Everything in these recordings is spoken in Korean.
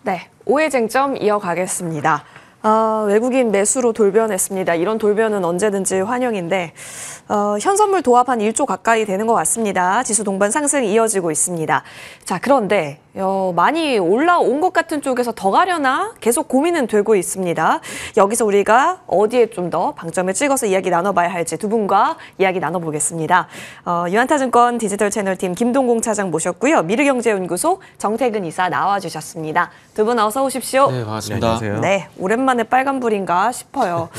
네, 오해 쟁점 이어가겠습니다. 외국인 매수로 돌변했습니다. 이런 돌변은 언제든지 환영인데 현선물 도합 한 1조 가까이 되는 것 같습니다. 지수 동반 상승 이어지고 있습니다. 자, 그런데 많이 올라온 것 같은 쪽에서 더 가려나 계속 고민은 되고 있습니다. 여기서 우리가 어디에 좀 더 방점을 찍어서 이야기 나눠봐야 할지 두 분과 이야기 나눠보겠습니다. 유한타증권 디지털 채널팀 김동공 차장 모셨고요. 미르경제연구소 정태근 이사 나와주셨습니다. 두 분 어서 오십시오. 네, 반갑습니다. 네, 네, 오랜만에 빨간불인가 싶어요.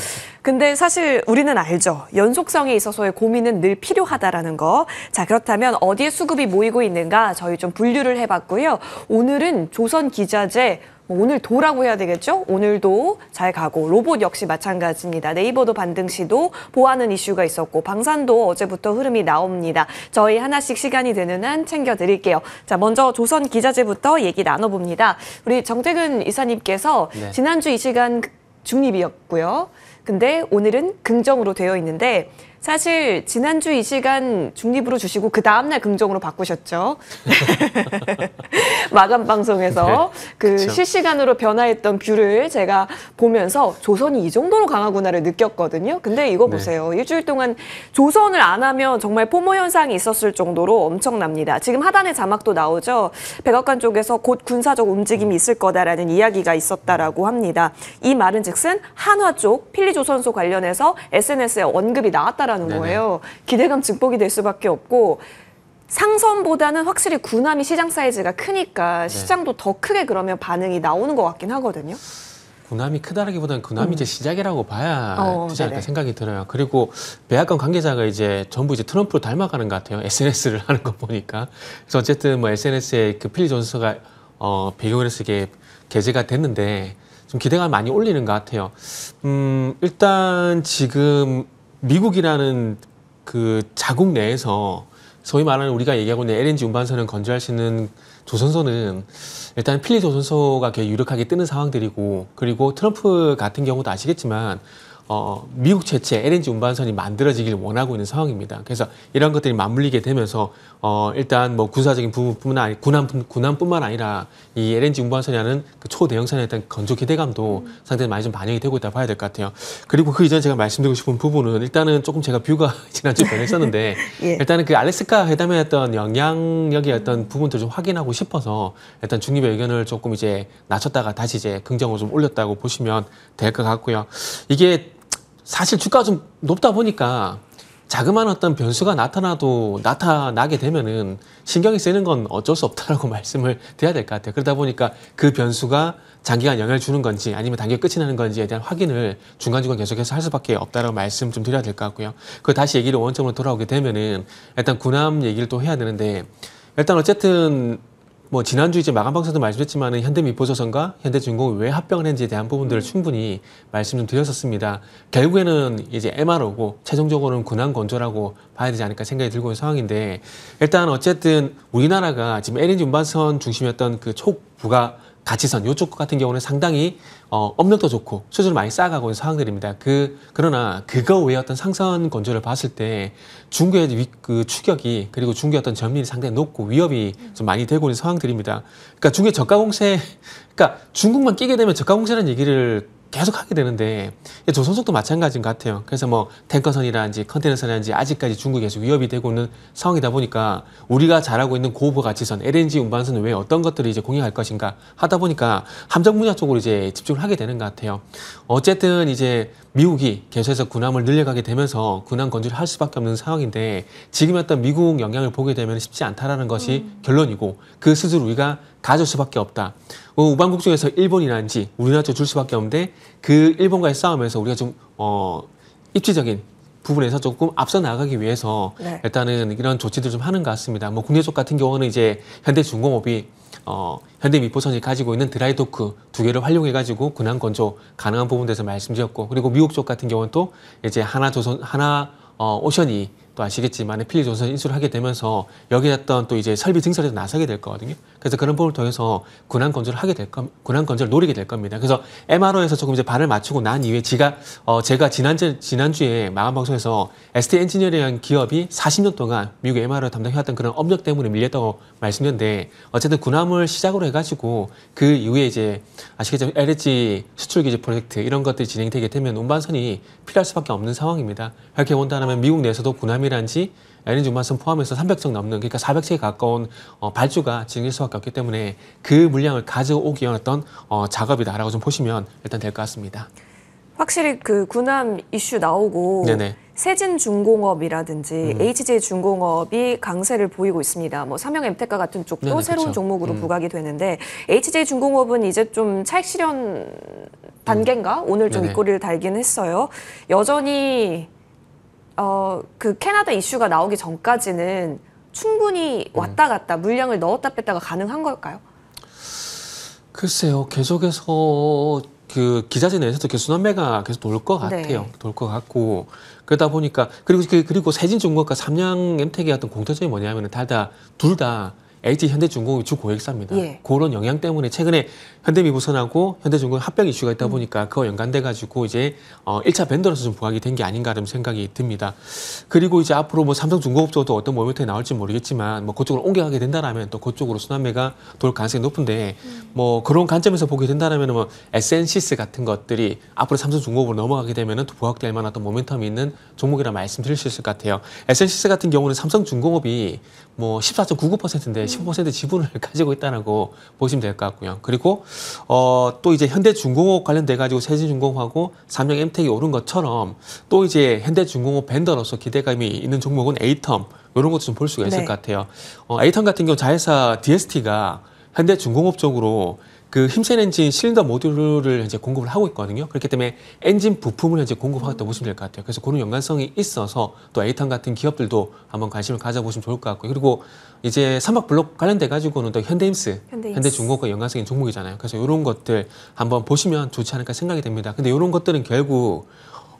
근데 사실 우리는 알죠. 연속성에 있어서의 고민은 늘 필요하다라는 거. 자, 그렇다면 어디에 수급이 모이고 있는가 저희 좀 분류를 해봤고요. 오늘은 조선기자재, 오늘 도라고 해야 되겠죠? 오늘도 잘 가고 로봇 역시 마찬가지입니다. 네이버도 반등 시도 보하는 이슈가 있었고 방산도 어제부터 흐름이 나옵니다. 저희 하나씩 시간이 되는 한 챙겨드릴게요. 자, 먼저 조선기자재부터 얘기 나눠봅니다. 우리 정태근 이사님께서 네. 지난주 이 시간 중립이었고요. 근데 오늘은 긍정으로 되어 있는데 사실 지난주 이 시간 중립으로 주시고 그 다음날 긍정으로 바꾸셨죠. 마감 방송에서 네, 그 그쵸. 실시간으로 변화했던 뷰를 제가 보면서 조선이 이 정도로 강하구나를 느꼈거든요. 근데 이거 네. 보세요. 일주일 동안 조선을 안 하면 정말 포모 현상이 있었을 정도로 엄청납니다. 지금 하단에 자막도 나오죠. 백악관 쪽에서 곧 군사적 움직임이 있을 거다라는 이야기가 있었다라고 합니다. 이 말은 즉슨 한화 쪽 필리조선소 관련해서 SNS에 언급이 나왔다라는 네네. 거예요. 기대감 증폭이 될 수밖에 없고 상선보다는 확실히 군함이 시장 사이즈가 크니까 시장도 더 크게 그러면 반응이 나오는 것 같긴 하거든요. 군함이 크다라기보다는 군함이 이제 시작이라고 봐야 되지 않을까 네네. 생각이 들어요. 그리고 백악관 관계자가 이제 전부 이제 트럼프로 닮아가는 것 같아요. SNS를 하는 거 보니까. 그래서 어쨌든 뭐 SNS에 그 필리조선소가 배경을 해서 이게 게재가 됐는데 좀 기대가 많이 올리는 것 같아요. 일단 지금 미국이라는 그 자국 내에서 소위 말하는 우리가 얘기하고 있는 LNG 운반선을 건조할 수 있는 조선소는 일단 필리조선소가 굉장히 유력하게 뜨는 상황들이고, 그리고 트럼프 같은 경우도 아시겠지만 미국 최초의 LNG 운반선이 만들어지길 원하고 있는 상황입니다. 그래서 이런 것들이 맞물리게 되면서 일단 뭐 군사적인 부분뿐만 아니라 군함뿐만 아니라 이 LNG 운반선이라는 그 초대형선에 대한 건조 기대감도 상당히 많이 좀 반영이 되고 있다고 봐야 될 것 같아요. 그리고 그 이전에 제가 말씀드리고 싶은 부분은 일단은 조금 제가 뷰가 지난주에 변했었는데 예. 일단은 그 알래스카 회담의 어떤 영향력의 어떤 부분들을 좀 확인하고 싶어서 일단 중립의 의견을 조금 이제 낮췄다가 다시 이제 긍정으로 좀 올렸다고 보시면 될 것 같고요. 이게 사실 주가가 좀 높다 보니까 자그마한 어떤 변수가 나타나게 되면은 신경이 쓰이는 건 어쩔 수 없다라고 말씀을 드려야 될 것 같아요. 그러다 보니까 그 변수가 장기간 영향을 주는 건지 아니면 단기가 끝이 나는 건지에 대한 확인을 중간중간 계속해서 할 수밖에 없다라고 말씀 좀 드려야 될 것 같고요. 그 다시 얘기를 원점으로 돌아오게 되면은 일단 군함 얘기를 또 해야 되는데, 일단 어쨌든 뭐 지난주 이제 마감 방송도 말씀드렸지만은 현대미포조선과 현대중공이 왜 합병을 했는지에 대한 부분들을 충분히 말씀 좀 드렸었습니다. 결국에는 이제 MRO고 최종적으로는 군함 건조라고 봐야 되지 않을까 생각이 들고 있는 상황인데, 일단 어쨌든 우리나라가 지금 LNG 운반선 중심이었던 그 초부가 가치선 요쪽 같은 경우는 상당히 업력도 좋고 수준을 많이 쌓아가고 있는 상황들입니다. 그러나 그거 외에 어떤 상선 건조를 봤을 때 중국의 그 추격이, 그리고 중국의 어떤 전밀이 상당히 높고 위협이 좀 많이 되고 있는 상황들입니다. 그러니까 중국의 저가 공세, 그러니까 중국만 끼게 되면 저가 공세라는 얘기를 계속 하게 되는데 조선속도 마찬가지인 것 같아요. 그래서 뭐 탱커선이라든지 컨테이너선이라든지 아직까지 중국이 계속 위협이 되고 있는 상황이다 보니까 우리가 잘하고 있는 고부가 가치선, LNG 운반선은 왜 어떤 것들을 이제 공략할 것인가 하다 보니까 함정 분야 쪽으로 이제 집중을 하게 되는 것 같아요. 어쨌든 이제 미국이 계속해서 군함을 늘려가게 되면서 군함 건조를 할 수밖에 없는 상황인데, 지금 어떤 미국 영향을 보게 되면 쉽지 않다라는 것이 결론이고, 그 스스로 우리가 가질 수밖에 없다. 우방국 중에서 일본이라든지 우리나라 쪽 줄 수밖에 없는데, 그 일본과의 싸움에서 우리가 좀 입지적인 부분에서 조금 앞서 나가기 위해서 일단은 이런 조치들 좀 하는 것 같습니다. 뭐 국내 쪽 같은 경우는 이제 현대중공업이 현대미포선이 가지고 있는 드라이도크 2개를 활용해가지고 군함 건조 가능한 부분에서 말씀드렸고, 그리고 미국 쪽 같은 경우는 또 이제 하나 오션이 또 아시겠지만 필리조선 인수를 하게 되면서 여기에 어떤 또 이제 설비 증설에서 나서게 될 거거든요. 그래서 그런 부분을 통해서 군안 건조를 군안 건조를 노리게 될 겁니다. 그래서 MRO에서 조금 이제 발을 맞추고 난 이후에 제가 지난주에 마감 방송에서 ST 엔지니어링 기업이 40년 동안 미국 MRO 담당해왔던 그런 업력 때문에 밀렸다고 말씀드렸는데 어쨌든 군함을 시작으로 해가지고 그 이후에 이제 아시겠지만 LNG 수출 기지 프로젝트 이런 것들이 진행되게 되면 운반선이 필요할 수밖에 없는 상황입니다. 이렇게 본다면 미국 내에서도 군함이란지 LNG 운반선 포함해서 300척 넘는 그러니까 400척에 가까운 발주가 진행될 수밖에 없기 때문에 그 물량을 가져오기 위한 어떤 작업이다라고 좀 보시면 일단 될 것 같습니다. 확실히 그 군함 이슈 나오고 네네. 세진중공업이라든지 HJ중공업이 강세를 보이고 있습니다. 뭐 삼성엠텍과 같은 쪽도 네네, 새로운 그쵸. 종목으로 부각이 되는데 HJ중공업은 이제 좀 차익 실현 단계인가? 오늘 좀 네네. 윗꼬리를 달긴 했어요. 여전히 그 캐나다 이슈가 나오기 전까지는 충분히 왔다 갔다 물량을 넣었다 뺐다가 가능한 걸까요? 글쎄요, 계속해서 그 기자재 내에서도 계속 순환매가 계속 돌 것 같아요. 네. 돌 것 같고 그러다 보니까 그리고 세진중공업과 삼양엠텍의 어떤 공통점이 뭐냐면은 둘 다 LG 현대중공업이 주 고객사입니다. 예. 그런 영향 때문에 최근에 현대미부선하고 현대중공업 합병 이슈가 있다 보니까 그와 연관돼 가지고 이제 1차 벤더로서 좀 부각이 된 게 아닌가라는 생각이 듭니다. 그리고 이제 앞으로 뭐 삼성중공업 쪽도 어떤 모멘텀이 나올지 모르겠지만 뭐 그쪽으로 옮겨가게 된다라면 또 그쪽으로 순환매가 돌 가능성이 높은데 뭐 그런 관점에서 보게 된다라면 뭐 SNCS 같은 것들이 앞으로 삼성중공업으로 넘어가게 되면은 또 부각될 만한 어떤 모멘텀이 있는 종목이라 말씀드릴 수 있을 것 같아요. SNCS 같은 경우는 삼성중공업이 뭐 14.99%인데 15% 지분을 가지고 있다라고 보시면 될 것 같고요. 그리고 또 이제 현대중공업 관련돼 가지고 세진중공업하고 삼양엠텍이 오른 것처럼 또 이제 현대중공업 벤더로서 기대감이 있는 종목은 에이텀 이런 것도 좀 볼 수가 있을 네. 것 같아요. 에이텀 같은 경우 자회사 DST가 현대중공업 쪽으로 그 힘센 엔진 실린더 모듈을 이제 공급을 하고 있거든요. 그렇기 때문에 엔진 부품을 이제 공급하겠다고 보시면 될 것 같아요. 그래서 그런 연관성이 있어서 또 에이텀 같은 기업들도 한번 관심을 가져보시면 좋을 것 같고요. 그리고 이제 삼박블록 관련돼 가지고는 또 현대임스, 현대중공업과 연관성이 있는 종목이잖아요. 그래서 이런 것들 한번 보시면 좋지 않을까 생각이 됩니다. 근데 이런 것들은 결국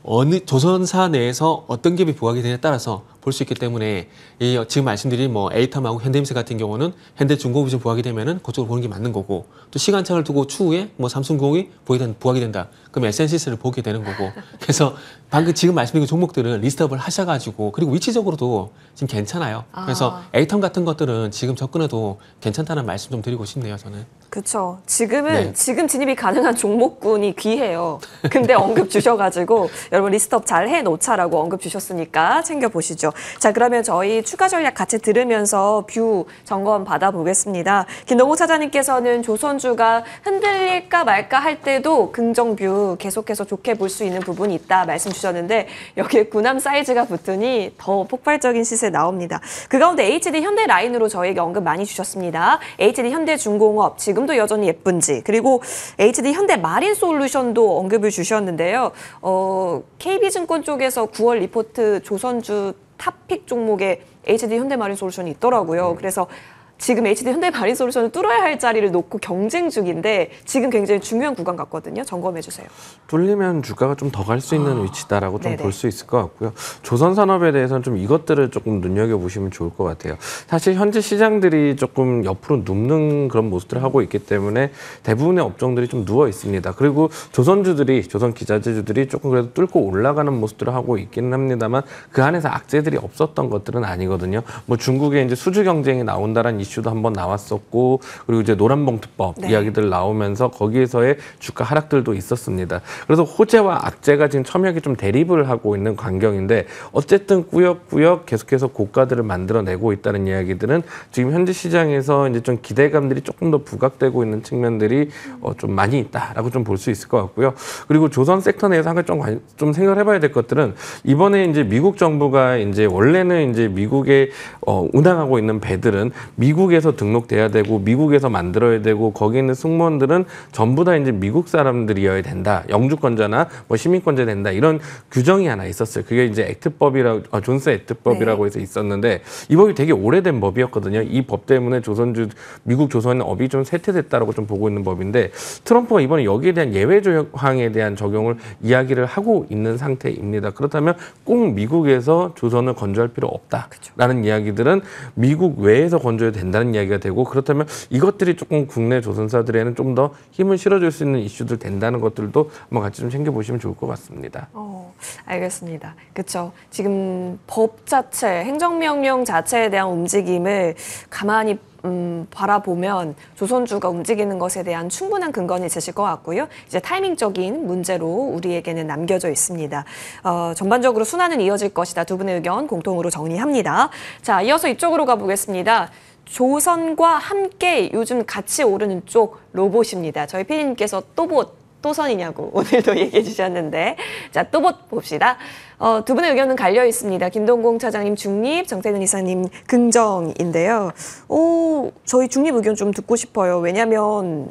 어느 조선사 내에서 어떤 기업이 부각이 되냐에 따라서 볼 수 있기 때문에 이 지금 말씀드린 뭐 에이텀하고 현대임스 같은 경우는 현대중공업이 좀 부각이 되면은 그쪽으로 보는 게 맞는 거고 또 시간차를 두고 추후에 뭐 삼성공업이 부각이 된다. 그럼 SNCS를 보게 되는 거고 그래서 방금 지금 말씀드린 종목들은 리스트업을 하셔가지고 그리고 위치적으로도 지금 괜찮아요. 그래서 에이텀 같은 것들은 지금 접근해도 괜찮다는 말씀 좀 드리고 싶네요, 저는. 그렇죠. 지금은 네. 지금 진입이 가능한 종목군이 귀해요. 근데 언급 주셔가지고 여러분 리스트업 잘 해놓자라고 언급 주셨으니까 챙겨보시죠. 자, 그러면 저희 추가 전략 같이 들으면서 뷰 점검 받아보겠습니다. 김동욱 차장님께서는 조선주가 흔들릴까 말까 할 때도 긍정 뷰 계속해서 좋게 볼 수 있는 부분이 있다 말씀 주셨는데 여기에 군함 사이즈가 붙으니 더 폭발적인 시세 나옵니다. 그 가운데 HD 현대 라인으로 저에게 언급 많이 주셨습니다. HD 현대중공업 지금도 여전히 예쁜지 그리고 HD 현대 마린솔루션도 언급을 주셨는데요. KB증권 쪽에서 9월 리포트 조선주 탑픽 종목에 HD 현대마린솔루션이 있더라고요. 그래서 지금 HD 현대마린솔루션을 뚫어야 할 자리를 놓고 경쟁 중인데 지금 굉장히 중요한 구간 같거든요. 점검해 주세요. 뚫리면 주가가 좀 더 갈 수 있는 위치다라고 좀 네네. 볼 수 있을 것 같고요. 조선산업에 대해서는 좀 이것들을 조금 눈여겨보시면 좋을 것 같아요. 사실 현재 시장들이 조금 옆으로 눕는 그런 모습들을 하고 있기 때문에 대부분의 업종들이 좀 누워 있습니다. 그리고 조선기자재주들이 조금 그래도 뚫고 올라가는 모습들을 하고 있기는 합니다만 그 안에서 악재들이 없었던 것들은 아니거든요. 뭐 중국에 이제 수주 경쟁이 나온다는 이슈도 한번 나왔었고 그리고 이제 노란봉투법 네. 이야기들 나오면서 거기에서의 주가 하락들도 있었습니다. 그래서 호재와 악재가 지금 첨예하게 좀 대립을 하고 있는 광경인데 어쨌든 꾸역꾸역 계속해서 고가들을 만들어내고 있다는 이야기들은 지금 현재 시장에서 이제 좀 기대감들이 조금 더 부각되고 있는 측면들이 좀 많이 있다라고 좀 볼 수 있을 것 같고요. 그리고 조선 섹터 내에서 한 가지 좀 생각을 해봐야 될 것들은 이번에 이제 미국 정부가 이제 원래는 이제 미국에 운항하고 있는 배들은 미국 미국에서 등록돼야 되고 미국에서 만들어야 되고 거기 있는 승무원들은 전부 다 이제 미국 사람들이어야 된다. 영주권자나 뭐 시민권자 된다. 이런 규정이 하나 있었어요. 그게 이제 액트법이라고 존스 액트법이라고 해서 있었는데 이 법이 되게 오래된 법이었거든요. 이 법 때문에 미국 조선업이 좀 쇠퇴됐다라고 좀 보고 있는 법인데 트럼프가 이번에 여기에 대한 예외 조항에 대한 적용을 이야기를 하고 있는 상태입니다. 그렇다면 꼭 미국에서 조선을 건조할 필요 없다라는 이야기들은 미국 외에서 건조해도 된다는 이야기가 되고 그렇다면 이것들이 조금 국내 조선사들에는 좀 더 힘을 실어줄 수 있는 이슈들 된다는 것들도 한번 같이 좀 챙겨보시면 좋을 것 같습니다. 알겠습니다. 그렇죠. 지금 법 자체, 행정명령 자체에 대한 움직임을 가만히 바라보면 조선주가 움직이는 것에 대한 충분한 근거는 있으실 것 같고요. 이제 타이밍적인 문제로 우리에게는 남겨져 있습니다. 전반적으로 순환은 이어질 것이다. 두 분의 의견 공통으로 정리합니다. 자, 이어서 이쪽으로 가보겠습니다. 조선과 함께 요즘 같이 오르는 쪽 로봇입니다. 저희 PD님께서 또선이냐고 오늘도 얘기해 주셨는데 자, 또봇 봅시다. 두 분의 의견은 갈려 있습니다. 김동공 차장님 중립, 정태근 이사님 긍정인데요. 저희 중립 의견 좀 듣고 싶어요. 왜냐하면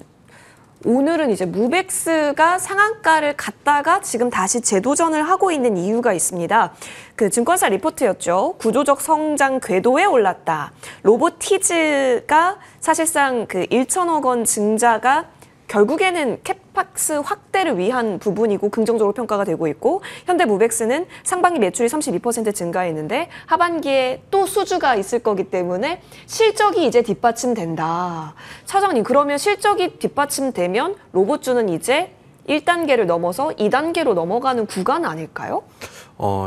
오늘은 이제 무벡스가 상한가를 갔다가 지금 다시 재도전을 하고 있는 이유가 있습니다. 그 증권사 리포트였죠. 구조적 성장 궤도에 올랐다. 로보티즈가 사실상 그 1천억 원 증자가 결국에는 캡박스 확대를 위한 부분이고 긍정적으로 평가가 되고 있고 현대무벡스는 상반기 매출이 32% 증가했는데 하반기에 또 수주가 있을 거기 때문에 실적이 이제 뒷받침된다. 차장님 그러면 실적이 뒷받침되면 로봇주는 이제 1단계를 넘어서 2단계로 넘어가는 구간 아닐까요?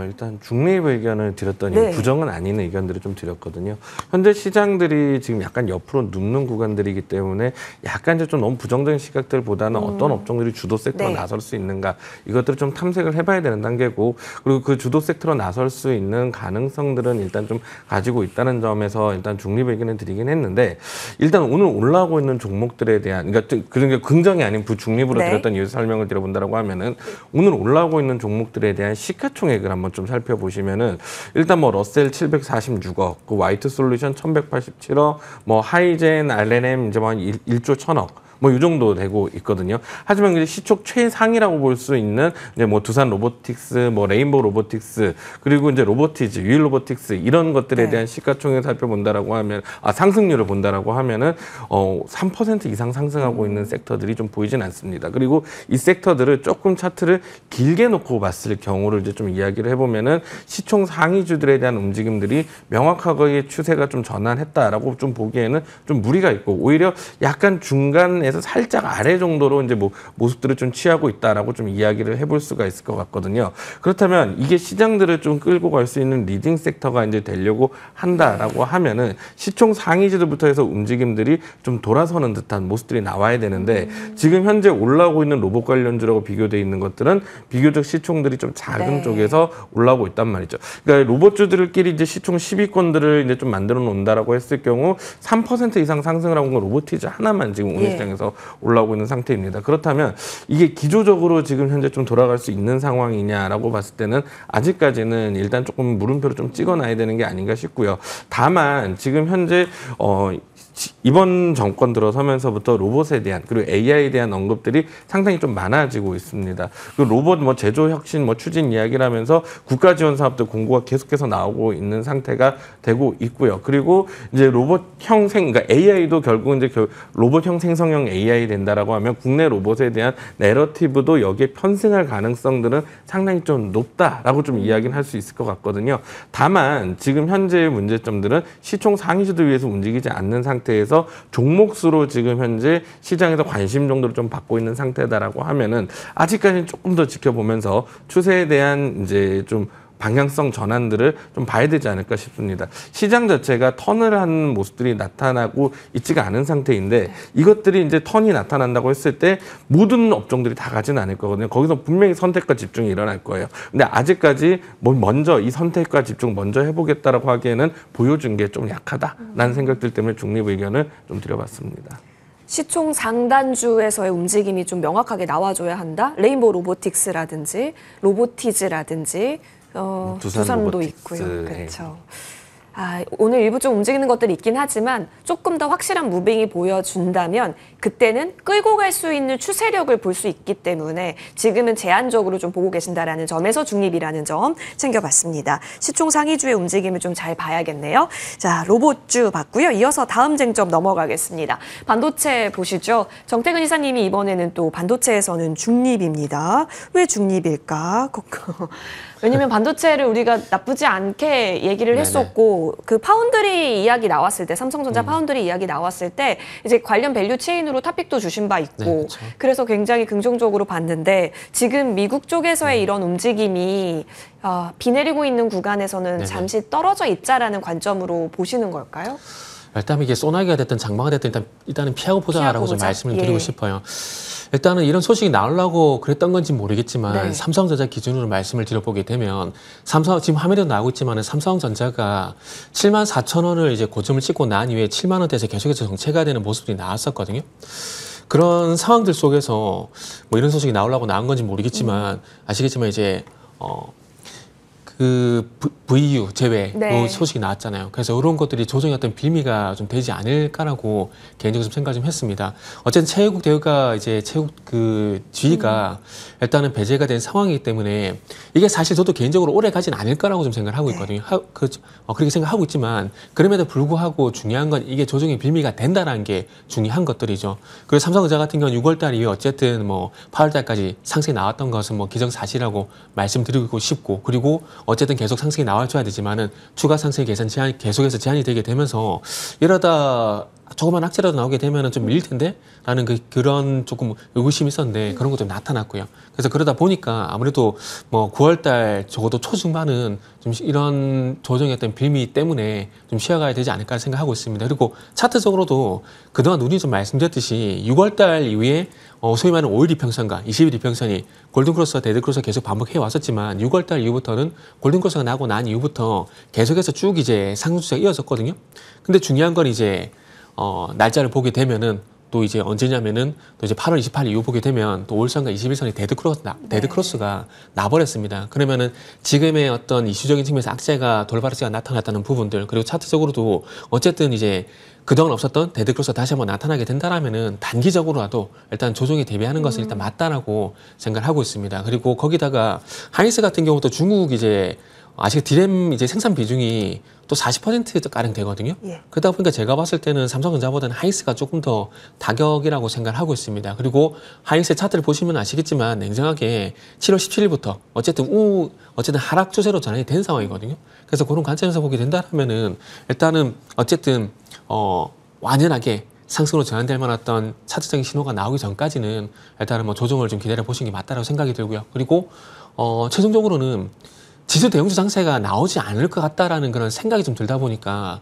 일단 중립 의견을 드렸더니 부정은 아닌 의견들을 좀 드렸거든요. 현재 시장들이 지금 약간 옆으로 눕는 구간들이기 때문에 약간 이제 좀 너무 부정적인 시각들보다는 어떤 업종들이 주도 섹터로 나설 수 있는가 이것들을 좀 탐색을 해봐야 되는 단계고 그리고 그 주도 섹터로 나설 수 있는 가능성들은 일단 좀 가지고 있다는 점에서 일단 중립 의견을 드리긴 했는데 일단 오늘 올라오고 있는 종목들에 대한 그러니까 그런 게 긍정이 아닌 부중립으로 드렸던 이유 설명을 드려본다라고 하면은 오늘 올라오고 있는 종목들에 대한 시가총액을 한번 좀 살펴보시면은 일단 뭐 러셀 746억, 그 와이트 솔루션 1187억, 뭐 하이젠, RNM 이제 뭐 1조 1000억. 뭐 이 정도 되고 있거든요. 하지만 이제 시총 최상이라고 볼 수 있는 이제 뭐 두산 로보틱스, 뭐 레인보우 로보틱스, 그리고 이제 로보티즈, 유일 로보틱스 이런 것들에 대한 시가총액을 살펴본다라고 하면 상승률을 본다라고 하면은 3% 이상 상승하고 있는 섹터들이 좀 보이진 않습니다. 그리고 이 섹터들을 조금 차트를 길게 놓고 봤을 경우를 이제 좀 이야기를 해보면은 시총 상위주들에 대한 움직임들이 명확하게 추세가 좀 전환했다라고 좀 보기에는 좀 무리가 있고 오히려 약간 중간 에서 살짝 아래 정도로 이제 뭐 모습들을 좀 취하고 있다라고 좀 이야기를 해볼 수가 있을 것 같거든요. 그렇다면 이게 시장들을 좀 끌고 갈 수 있는 리딩 섹터가 이제 되려고 한다라고 하면은 시총 상위주들부터 해서 움직임들이 좀 돌아서는 듯한 모습들이 나와야 되는데 지금 현재 올라오고 있는 로봇 관련주라고 비교되어 있는 것들은 비교적 시총들이 좀 작은 쪽에서 올라오고 있단 말이죠. 그러니까 로봇주들끼리 이제 시총 10위권들을 이제 좀 만들어 놓는다라고 했을 경우 3% 이상 상승을 하고 있는 로보티즈 하나만 지금 오늘 시장에서 올라오고 있는 상태입니다. 그렇다면 이게 기조적으로 지금 현재 좀 돌아갈 수 있는 상황이냐라고 봤을 때는 아직까지는 일단 조금 물음표를 좀 찍어놔야 되는 게 아닌가 싶고요. 다만 지금 현재 이번 정권 들어서면서부터 로봇에 대한 그리고 AI에 대한 언급들이 상당히 좀 많아지고 있습니다. 그 로봇 뭐 제조 혁신 뭐 추진 이야기를 하면서 국가 지원 사업들 공고가 계속해서 나오고 있는 상태가 되고 있고요. 그리고 이제 로봇형 그러니까 AI도 결국은 이제 로봇형 생성형 AI 된다라고 하면 국내 로봇에 대한 내러티브도 여기에 편승할 가능성들은 상당히 좀 높다라고 좀 이야기는 할 수 있을 것 같거든요. 다만 지금 현재의 문제점들은 시총 상위주들 위해서 움직이지 않는 상태에서 종목수로 지금 현재 시장에서 관심 정도를 좀 받고 있는 상태다라고 하면은 아직까지는 조금 더 지켜보면서 추세에 대한 이제 좀 방향성 전환들을 좀 봐야 되지 않을까 싶습니다. 시장 자체가 턴을 하는 모습들이 나타나고 있지가 않은 상태인데 이것들이 이제 턴이 나타난다고 했을 때 모든 업종들이 다 가지는 않을 거거든요. 거기서 분명히 선택과 집중이 일어날 거예요. 근데 아직까지 뭐 먼저 이 선택과 집중 먼저 해보겠다라고 하기에는 보여준 게 좀 약하다라는 생각들 때문에 중립 의견을 좀 드려봤습니다. 시총 상단주에서의 움직임이 좀 명확하게 나와줘야 한다. 레인보우 로보틱스라든지 로보티즈라든지 두산도 로보틱스. 있고요. 그렇죠. 오늘 일부 좀 움직이는 것들이 있긴 하지만 조금 더 확실한 무빙이 보여준다면 그때는 끌고 갈 수 있는 추세력을 볼 수 있기 때문에 지금은 제한적으로 좀 보고 계신다라는 점에서 중립이라는 점 챙겨봤습니다. 시총 상위주의 움직임을 좀 잘 봐야겠네요. 자, 로봇주 봤고요. 이어서 다음 쟁점 넘어가겠습니다. 반도체 보시죠. 정태근 이사님이 이번에는 또 반도체에서는 중립입니다. 왜 중립일까? 왜냐면 반도체를 우리가 나쁘지 않게 얘기를 네네. 했었고 그 파운드리 이야기 나왔을 때 삼성전자 파운드리 이야기 나왔을 때 이제 관련 밸류 체인으로 탑픽도 주신 바 있고 네, 그렇죠. 그래서 굉장히 긍정적으로 봤는데 지금 미국 쪽에서의 이런 움직임이 비 내리고 있는 구간에서는 네네. 잠시 떨어져 있자라는 관점으로 보시는 걸까요? 일단 이게 소나기가 됐든 장마가 됐든 일단은 피하고 보자라고 피하고 좀 보자. 말씀을 드리고 예. 싶어요. 일단은 이런 소식이 나오려고 그랬던 건지 모르겠지만 네. 삼성전자 기준으로 말씀을 드려보게 되면 지금 화면에도 나오고 있지만 삼성전자가 74,000원을 이제 고점을 찍고 난 이후에 7만 원대에서 계속해서 정체가 되는 모습들이 나왔었거든요. 그런 상황들 속에서 뭐 이런 소식이 나오려고 나온 건지 모르겠지만 아시겠지만 이제 그 VU 제외 네. 요 소식이 나왔잖아요. 그래서 이런 것들이 조정의 어떤 빌미가 좀 되지 않을까라고 개인적으로 좀 생각 좀 했습니다. 어쨌든 최혜국 대우가 이제 최국 그 지위가 일단은 배제가 된 상황이기 때문에 이게 사실 저도 개인적으로 오래 가진 않을 거라고 좀 생각을 하고 있거든요. 그렇게 생각하고 있지만 그럼에도 불구하고 중요한 건 이게 조정의 빌미가 된다라는 게 중요한 것들이죠. 그리고 삼성전자 같은 경우는 6월달 이후에 어쨌든 뭐 8월달까지 상승이 나왔던 것은 뭐 기정사실이라고 말씀드리고 싶고 그리고 어쨌든 계속 상승이 나와줘야 되지만은 추가 상승의 계속해서 제한이 되게 되면서 이러다 조그만 악재라도 나오게 되면은 좀 밀릴 텐데? 라는 그런 조금 의구심이 있었는데 그런 것도 나타났고요. 그래서 그러다 보니까 아무래도 뭐 9월달 적어도 초중반은 좀 이런 조정의 어떤 빌미 때문에 좀 쉬어가야 되지 않을까 생각하고 있습니다. 그리고 차트적으로도 그동안 눈이 좀 말씀드렸듯이 6월달 이후에 소위 말하는 5일 이평선과 20일 이평선이 골든크로스와 데드크로스가 계속 반복해 왔었지만 6월달 이후부터는 골든크로스가 나고 난 이후부터 계속해서 쭉 이제 상승추세가 이어졌거든요. 근데 중요한 건 이제 날짜를 보게 되면은 또 이제 언제냐면은 또 이제 8월 28일 이후 보게 되면 또 5일선과 21선이 데드크로스가 나버렸습니다. 그러면은 지금의 어떤 이슈적인 측면에서 악재가 돌바르스가 나타났다는 부분들 그리고 차트적으로도 어쨌든 이제 그동안 없었던 데드크로스가 다시 한번 나타나게 된다라면은 단기적으로라도 일단 조정에 대비하는 것은 일단 맞다라고 생각을 하고 있습니다. 그리고 거기다가 하이닉스 같은 경우도 중국 이제 아직 디램 이제 생산 비중이 또 40%가량 되거든요. 예. 그러다 보니까 제가 봤을 때는 삼성전자보다는 하이닉스가 조금 더 타격이라고 생각을 하고 있습니다. 그리고 하이닉스의 차트를 보시면 아시겠지만 냉정하게 7월 17일부터 어쨌든 하락 추세로 전환이 된 상황이거든요. 그래서 그런 관점에서 보게 된다면은 일단은 어쨌든 완연하게 상승으로 전환될 만한 어떤 차트적인 신호가 나오기 전까지는 일단은 뭐 조정을 좀 기다려 보시는 게 맞다라고 생각이 들고요. 그리고 최종적으로는 지수 대형주 장세가 나오지 않을 것 같다라는 그런 생각이 좀 들다 보니까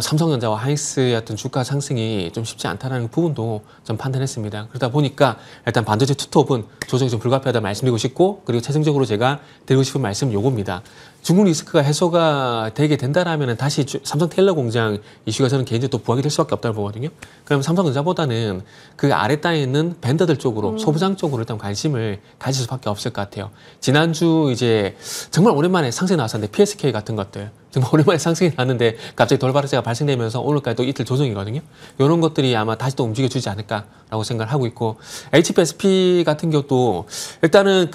삼성전자와 하이닉스의 어떤 주가 상승이 좀 쉽지 않다는 부분도 좀 판단했습니다. 그러다 보니까 일단 반도체 투톱은 조정이 좀 불가피하다 말씀드리고 싶고 그리고 최종적으로 제가 드리고 싶은 말씀은 요겁니다. 중국 리스크가 해소가 되게 된다라면 다시 삼성 테일러 공장 이슈가 저는 개인적으로 또 부각이 될 수밖에 없다고 보거든요. 그럼 삼성전자보다는 그 아랫단에 있는 벤더들 쪽으로 소부장 쪽으로 일단 관심을 가질 수밖에 없을 것 같아요. 지난주 이제 정말 오랜만에 상승이 나왔었는데 PSK 같은 것들 정말 오랜만에 상승이 나왔는데 갑자기 돌바르스가 발생되면서 오늘까지 또 이틀 조정이거든요. 이런 것들이 아마 다시 또 움직여주지 않을까라고 생각을 하고 있고 HPSP 같은 경우도 일단은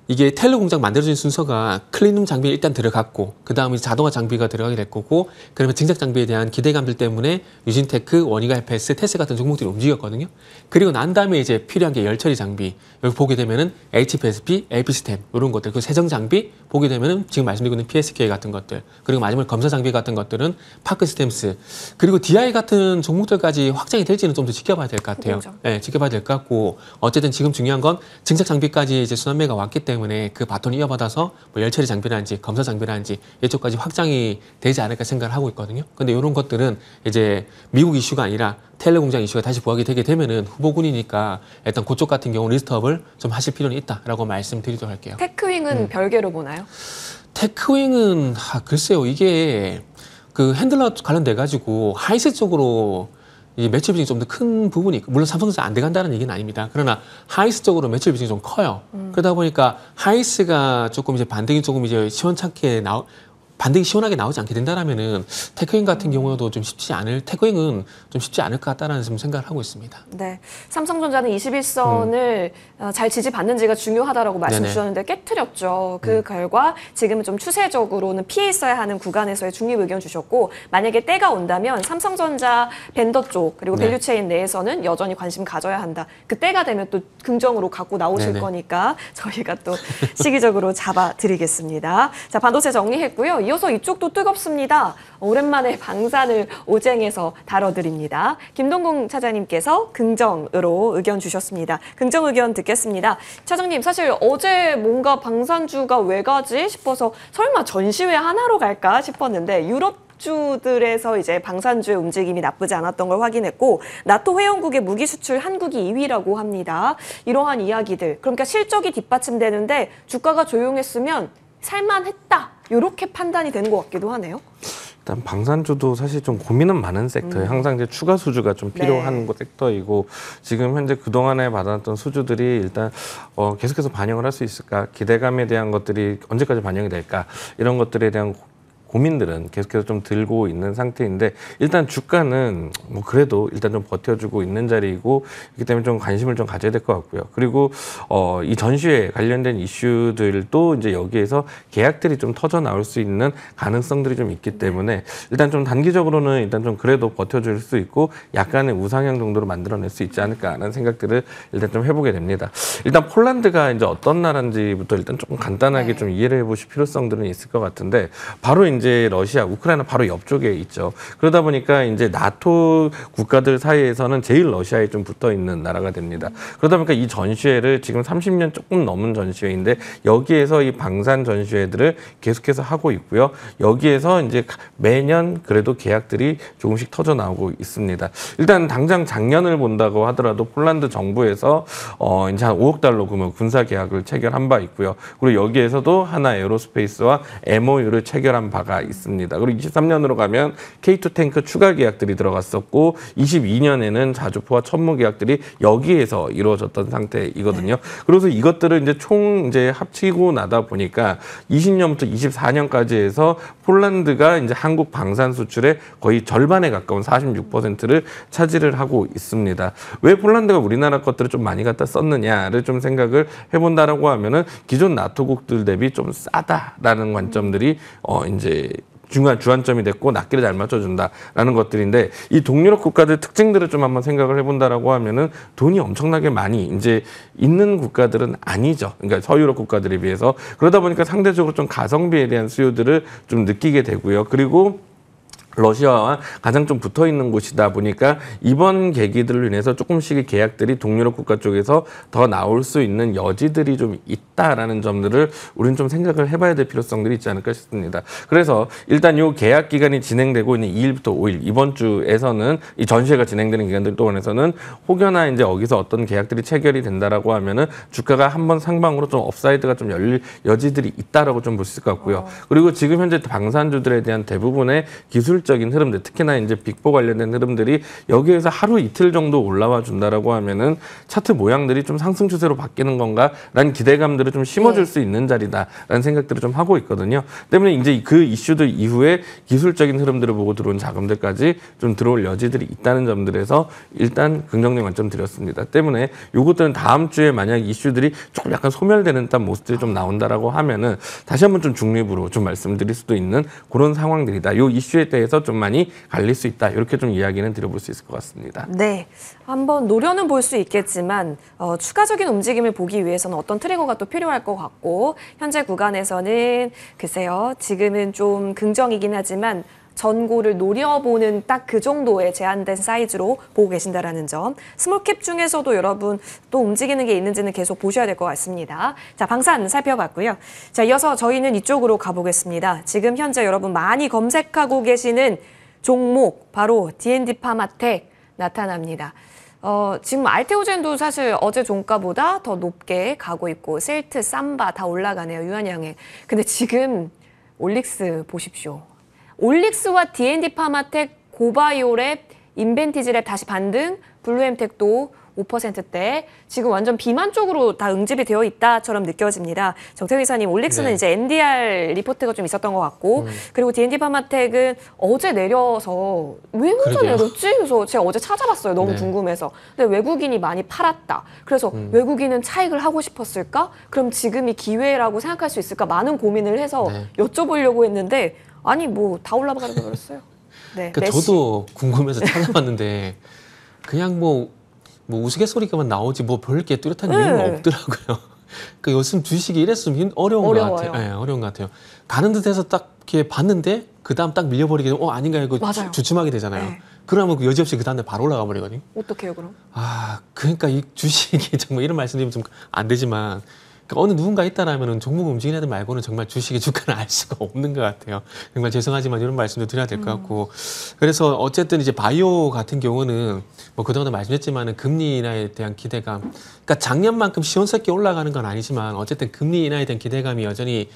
이게 테일러 공장 만들어진 순서가 클린룸 장비 일단 들어갔고 그 다음에 자동화 장비가 들어가게 될 거고 그러면 증작 장비에 대한 기대감들 때문에 유진테크, 원희가 FS, 테스 같은 종목들이 움직였거든요. 그리고 난 다음에 이제 필요한 게 열처리 장비 여기 보게 되면은 HPSP, LP스템 이런 것들 그 세정 장비 보게 되면은 지금 말씀드리고 있는 PSK 같은 것들 그리고 마지막에 검사 장비 같은 것들은 파크스템스 그리고 DI 같은 종목들까지 확장이 될지는 좀 더 지켜봐야 될 것 같아요. 네, 지켜봐야 될 것 같고 어쨌든 지금 중요한 건 증작 장비까지 이제 순환매가 왔기 때문에 그 바톤을 이어받아서 뭐 열처리 장비라든지 검사 장비라든지 이쪽까지 확장이 되지 않을까 생각을 하고 있거든요. 근데 이런 것들은 이제 미국 이슈가 아니라 테일러 공장 이슈가 다시 부각이 되게 되면은 후보군이니까 일단 그쪽 같은 경우 리스트업을 좀 하실 필요는 있다라고 말씀드리도록 할게요. 테크윙은 별개로 보나요? 테크윙은 글쎄요 이게 그 핸들러 관련돼 가지고 하이스 쪽으로 이 매출 비중이 좀 더 큰 부분이 있고 물론 삼성전자 안 들어간다는 얘기는 아닙니다. 그러나 하이스 쪽으로 매출 비중이 좀 커요. 그러다 보니까 하이스가 조금 이제 반등이 조금 이제 시원찮게 반등이 시원하게 나오지 않게 된다라면은 테크인 같은 경우도 좀 테크인은 좀 쉽지 않을 것 같다라는 좀 생각을 하고 있습니다. 네, 삼성전자는 21선을 잘 지지받는지가 중요하다라고 말씀 네네. 주셨는데 깨트렸죠. 그 결과 지금은 좀 추세적으로는 피해 있어야 하는 구간에서의 중립 의견 주셨고 만약에 때가 온다면 삼성전자 벤더 쪽 그리고 네. 밸류체인 내에서는 여전히 관심 가져야 한다. 그 때가 되면 또 긍정으로 갖고 나오실 네네. 거니까 저희가 또 시기적으로 잡아드리겠습니다. 자, 반도체 정리했고요. 이어서 이쪽도 뜨겁습니다. 오랜만에 방산을 오쟁에서 다뤄드립니다. 김동궁 차장님께서 긍정으로 의견 주셨습니다. 긍정 의견 듣겠습니다. 차장님, 사실 어제 뭔가 방산주가 왜 가지 싶어서 설마 전시회 하나로 갈까 싶었는데 유럽 주들에서 이제 방산주의 움직임이 나쁘지 않았던 걸 확인했고 나토 회원국의 무기 수출 한국이 2위라고 합니다. 이러한 이야기들 그러니까 실적이 뒷받침되는데 주가가 조용했으면 살만했다 이렇게 판단이 되는 것 같기도 하네요. 일단 방산주도 사실 좀 고민은 많은 섹터예요. 항상 이제 추가 수주가 좀 필요한 네. 섹터이고 지금 현재 그동안에 받았던 수주들이 일단 계속해서 반영을 할 수 있을까? 기대감에 대한 것들이 언제까지 반영이 될까? 이런 것들에 대한 고민들은 계속해서 좀 들고 있는 상태인데 일단 주가는 뭐 그래도 일단 좀 버텨주고 있는 자리이고 그렇기 때문에 좀 관심을 좀 가져야 될 것 같고요. 그리고 이 전시회 관련된 이슈들도 이제 여기에서 계약들이 좀 터져 나올 수 있는 가능성들이 좀 있기 때문에 일단 좀 단기적으로는 일단 좀 그래도 버텨줄 수 있고 약간의 우상향 정도로 만들어낼 수 있지 않을까라는 생각들을 일단 좀 해보게 됩니다. 일단 폴란드가 이제 어떤 나라인지부터 일단 조금 간단하게 좀 이해를 해보실 필요성들은 있을 것 같은데 바로 이제 러시아, 우크라이나 바로 옆쪽에 있죠. 그러다 보니까 이제 나토 국가들 사이에서는 제일 러시아에 좀 붙어 있는 나라가 됩니다. 그러다 보니까 이 전시회를 지금 30년 조금 넘은 전시회인데 여기에서 이 방산 전시회들을 계속해서 하고 있고요. 여기에서 이제 매년 그래도 계약들이 조금씩 터져 나오고 있습니다. 일단 당장 작년을 본다고 하더라도 폴란드 정부에서 이제 한 5억 달러 군사 계약을 체결한 바 있고요. 그리고 여기에서도 하나 에어로스페이스와 MOU를 체결한 바가 있습니다. 그리고 23년으로 가면 K2 탱크 추가 계약들이 들어갔었고 22년에는 자주포와 천무 계약들이 여기에서 이루어졌던 상태이거든요. 그래서 이것들을 이제 총 이제 합치고 나다 보니까 20년부터 24년까지 해서 폴란드가 이제 한국 방산 수출의 거의 절반에 가까운 46%를 차지를 하고 있습니다. 왜 폴란드가 우리나라 것들을 좀 많이 갖다 썼느냐를 좀 생각을 해본다라고 하면은 기존 나토국들 대비 좀 싸다라는 관점들이 이제 중요한 주안점이 됐고 낱개를 잘 맞춰준다라는 것들인데 이 동유럽 국가들 특징들을 좀 한번 생각을 해본다라고 하면은 돈이 엄청나게 많이 이제 있는 국가들은 아니죠. 그러니까 서유럽 국가들에 비해서 그러다 보니까 상대적으로 좀 가성비에 대한 수요들을 좀 느끼게 되고요. 그리고 러시아와 가장 좀 붙어 있는 곳이다 보니까 이번 계기들로 인해서 조금씩의 계약들이 동유럽 국가 쪽에서 더 나올 수 있는 여지들이 좀 있다라는 점들을 우리는 좀 생각을 해봐야 될 필요성들이 있지 않을까 싶습니다. 그래서 일단 이 계약 기간이 진행되고 있는 2일부터 5일 이번 주에서는 이 전시회가 진행되는 기간들 동안에서는 혹여나 이제 여기서 어떤 계약들이 체결이 된다라고 하면은 주가가 한번 상방으로 좀 업사이드가 좀 열릴 여지들이 있다라고 좀 볼 수 있을 것 같고요. 그리고 지금 현재 방산주들에 대한 대부분의 기술적인 흐름들, 특히나 이제 빅4 관련된 흐름들이 여기에서 하루 이틀 정도 올라와 준다라고 하면은 차트 모양들이 좀 상승 추세로 바뀌는 건가라는 기대감들을 좀 심어줄 수 있는 자리다라는 생각들을 좀 하고 있거든요. 때문에 이제 그 이슈들 이후에 기술적인 흐름들을 보고 들어온 자금들까지 좀 들어올 여지들이 있다는 점들에서 일단 긍정적 관점 드렸습니다. 때문에 요것들은 다음 주에 만약 이슈들이 조금 약간 소멸되는 듯한 모습들이 좀 나온다라고 하면은 다시 한번 좀 중립으로 좀 말씀드릴 수도 있는 그런 상황들이다. 요 이슈에 대해서 좀 많이 갈릴 수 있다. 이렇게 좀 이야기는 드려볼 수 있을 것 같습니다. 네, 한번 노려는 볼 수 있겠지만 추가적인 움직임을 보기 위해서는 어떤 트리거가 또 필요할 것 같고 현재 구간에서는 글쎄요. 지금은 좀 긍정이긴 하지만 전고를 노려보는 딱 그 정도의 제한된 사이즈로 보고 계신다라는 점. 스몰캡 중에서도 여러분 또 움직이는 게 있는지는 계속 보셔야 될 것 같습니다. 자, 방산 살펴봤고요. 자, 이어서 저희는 이쪽으로 가보겠습니다. 지금 현재 여러분 많이 검색하고 계시는 종목 바로 D&D 파마텍 나타납니다. 지금 알테오젠도 사실 어제 종가보다 더 높게 가고 있고 셀트, 삼바 다 올라가네요. 유한양에. 근데 지금 올릭스 보십시오. 올릭스와 D&D 파마텍, 고바이오랩 인벤티지랩 다시 반등, 블루엠텍도 5%대, 지금 완전 비만 쪽으로 다 응집이 되어 있다처럼 느껴집니다. 정태근 이사님, 올릭스는 네. 이제 NDR 리포트가 좀 있었던 것 같고, 그리고 D&D 파마텍은 어제 내려서 왜 혼자 그러게요. 내렸지? 그래서 제가 어제 찾아봤어요. 너무 네. 궁금해서. 근데 외국인이 많이 팔았다. 그래서 외국인은 차익을 하고 싶었을까? 그럼 지금이 기회라고 생각할 수 있을까? 많은 고민을 해서 네. 여쭤보려고 했는데 아니 뭐 다 올라가 버렸어요. 네, 그러니까 메시. 저도 궁금해서 찾아봤는데 그냥 뭐 우스갯소리가만 나오지 뭐 별게 뚜렷한 이유는 네. 없더라고요. 그 요즘 주식이 이랬으면 어려운 어려워요. 것 같아요. 네, 어려운 것 같아요. 가는 듯해서 딱 이렇게 봤는데 그 다음 딱 밀려버리게 되면 아닌가 이거 맞아요. 주춤하게 되잖아요. 네. 그러면 그 여지없이 그 다음에 바로 올라가 버리거든요. 어떡해요 그럼? 아, 그러니까 이 주식이 정말 이런 말씀드리면 좀 안 되지만 그러니까 어느 누군가 있다라면은 종목 움직이는 애들 말고는 정말 주식의 주가를 알 수가 없는 것 같아요. 정말 죄송하지만 이런 말씀도 드려야 될 것 같고 그래서 어쨌든 이제 바이오 같은 경우는 뭐 그동안도 말씀드렸지만은 금리 인하에 대한 기대감, 그러니까 작년만큼 시원스럽게 올라가는 건 아니지만 어쨌든 금리 인하에 대한 기대감이 여전히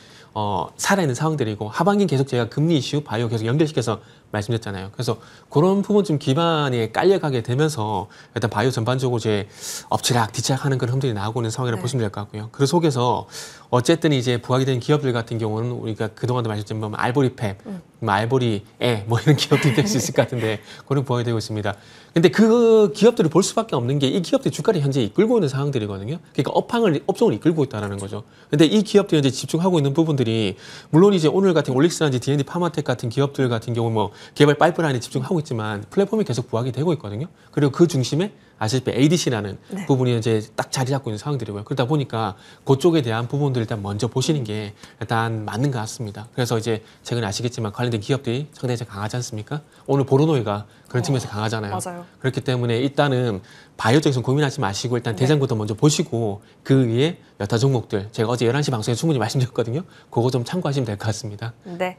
살아있는 상황들이고 하반기 계속 제가 금리 이슈, 바이오 계속 연결시켜서 말씀드렸잖아요. 그래서 그런 부분 좀 기반이 깔려가게 되면서 일단 바이오 전반적으로 이제 엎치락 뒤치락 하는 그런 흠들이 나오고 있는 상황이라고 네. 보시면 될 것 같고요. 그 속에서 어쨌든 이제 부각이 된 기업들 같은 경우는 우리가 그동안도 말씀드렸지만 뭐 알보리팹, 뭐 알보리에 뭐 이런 기업들이 될 수 있을 것 같은데 그런 부각이 되고 있습니다. 근데 그 기업들을 볼 수밖에 없는 게 이 기업들이 주가를 현재 이끌고 있는 상황들이거든요. 그러니까 업종을 이끌고 있다는 거죠. 근데 이 기업들이 이제 집중하고 있는 부분들이 물론 이제 오늘 같은 올릭스라든지 D&D 파마텍 같은 기업들 같은 경우 뭐 개발 파이프라인에 집중하고 있지만 플랫폼이 계속 부각이 되고 있거든요. 그리고 그 중심에 아시다시피 ADC라는 네. 부분이 이제 딱 자리 잡고 있는 상황들이고요. 그러다 보니까 그쪽에 대한 부분들을 일단 먼저 보시는 게 일단 맞는 것 같습니다. 그래서 이제 최근에 아시겠지만 관련된 기업들이 상당히 강하지 않습니까? 오늘 보로노이가 그런 측면에서 강하잖아요. 맞아요. 그렇기 때문에 일단은 바이오 쪽에서 고민하지 마시고 일단 대장부터 먼저 보시고 그 위에 여타 종목들 제가 어제 11시 방송에 충분히 말씀드렸거든요. 그거 좀 참고하시면 될 것 같습니다. 네.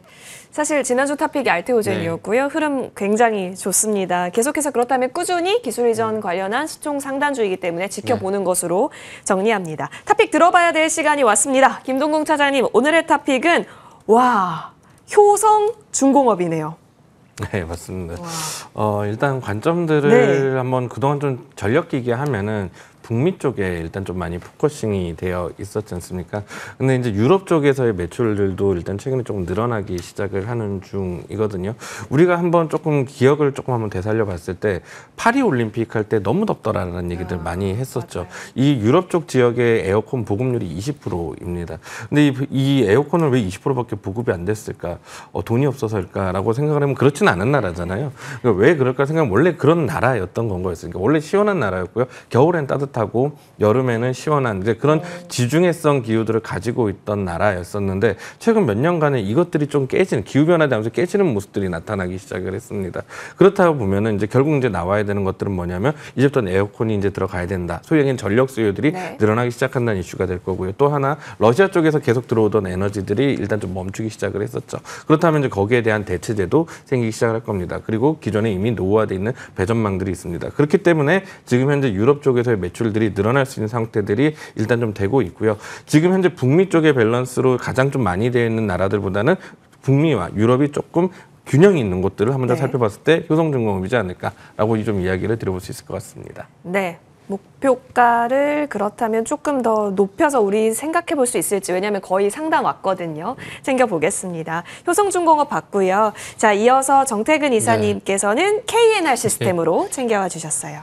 사실 지난주 토픽이 알테오젠이었고요. 흐름 굉장히 좋습니다. 계속해서 그렇다면 꾸준히 기술 이전 관련한 시총 상단주이기 때문에 지켜보는 것으로 정리합니다. 토픽 들어봐야 될 시간이 왔습니다. 김동공 차장님, 오늘의 토픽은 효성중공업이네요. 네, 맞습니다. 일단 관점들을 네. 한번 그동안 좀 전력 기게 하면은 북미 쪽에 일단 좀 많이 포커싱이 되어 있었지 않습니까? 근데 이제 유럽 쪽에서의 매출들도 일단 최근에 조금 늘어나기 시작을 하는 중이거든요. 우리가 한번 조금 기억을 조금 한번 되살려 봤을 때 파리 올림픽 할 때 너무 덥더라라는 얘기들 많이 했었죠. 맞아요. 이 유럽 쪽 지역의 에어컨 보급률이 20%입니다. 근데 이 에어컨을 왜 20%밖에 보급이 안 됐을까? 돈이 없어서일까라고 생각을 하면 그렇지는 않은 나라잖아요. 그러니까 왜 그럴까 생각하면 원래 그런 나라였던 건 거였으니까 원래 시원한 나라였고요. 겨울엔 따뜻하고 여름에는 시원한 이제 그런 지중해성 기후들을 가지고 있던 나라였었는데 최근 몇 년간에 이것들이 좀 깨지는 기후 변화되면서 깨지는 모습들이 나타나기 시작을 했습니다. 그렇다고 보면은 이제 결국 이제 나와야 되는 것들은 뭐냐면 이제부터 에어컨이 이제 들어가야 된다. 소위 얘기하는 전력 수요들이 네. 늘어나기 시작한다는 이슈가 될 거고요. 또 하나 러시아 쪽에서 계속 들어오던 에너지들이 일단 좀 멈추기 시작을 했었죠. 그렇다면 이제 거기에 대한 대체제도 생기기 시작을 할 겁니다. 그리고 기존에 이미 노후화되어 있는 배전망들이 있습니다. 그렇기 때문에 지금 현재 유럽 쪽에서의 매출들이 늘어날 수 있는 상태들이 일단 좀 되고 있고요. 지금 현재 북미 쪽의 밸런스로 가장 좀 많이 되어 있는 나라들보다는 북미와 유럽이 조금 균형이 있는 곳들을 한번 더 네. 살펴봤을 때 효성중공업이지 않을까라고 좀 이야기를 드려볼 수 있을 것 같습니다. 네. 목표가를 그렇다면 조금 더 높여서 우리 생각해 볼 수 있을지, 왜냐하면 거의 상단 왔거든요. 챙겨보겠습니다. 효성중공업 봤고요. 자, 이어서 정태근 이사님께서는 KNR 시스템으로 챙겨와 주셨어요.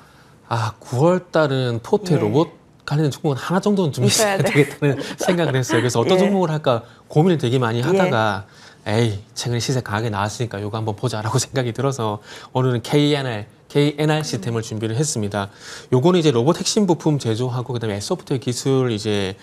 9월 달은 포트 예. 로봇 관련된 종목은 하나 정도는 좀 있어야 있어야 돼. 되겠다는 생각을 했어요. 그래서 어떤 예. 종목을 할까 고민을 되게 많이 하다가 에이, 최근에 시세 강하게 나왔으니까 이거 한번 보자라고 생각이 들어서 오늘은 KNR 시스템을 준비를 했습니다. 요거는 이제 로봇 핵심 부품 제조하고 그다음에 소프트웨어 기술 이제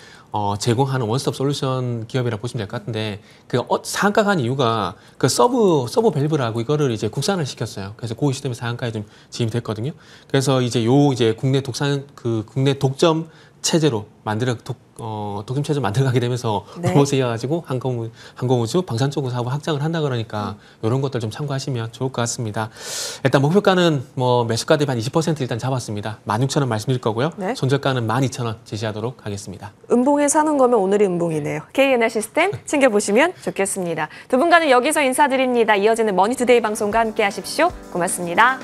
제공하는 원스톱 솔루션 기업이라고 보시면 될 것 같은데 그 상한가 간 이유가 그 서브 밸브라고 이거를 이제 국산을 시켰어요. 그래서 그 시스템이 상한가에 좀 지임이 됐거든요. 그래서 이제 이제 국내 독점 체제로 독점 체제 만들어가게 되면서 네. 로봇에 이어가지고 항공우주, 방산 쪽으로 사업 확장을 한다 그러니까 이런 것들 좀 참고하시면 좋을 것 같습니다. 일단 목표가는 뭐 매수가 대비 한 20% 일단 잡았습니다. 16,000원 말씀드릴 거고요. 네. 손절가는 12,000원 제시하도록 하겠습니다. 음봉에 사는 거면 오늘이 음봉이네요. KNR 시스템 챙겨보시면 좋겠습니다. 두 분과는 여기서 인사드립니다. 이어지는 머니투데이 방송과 함께 하십시오. 고맙습니다.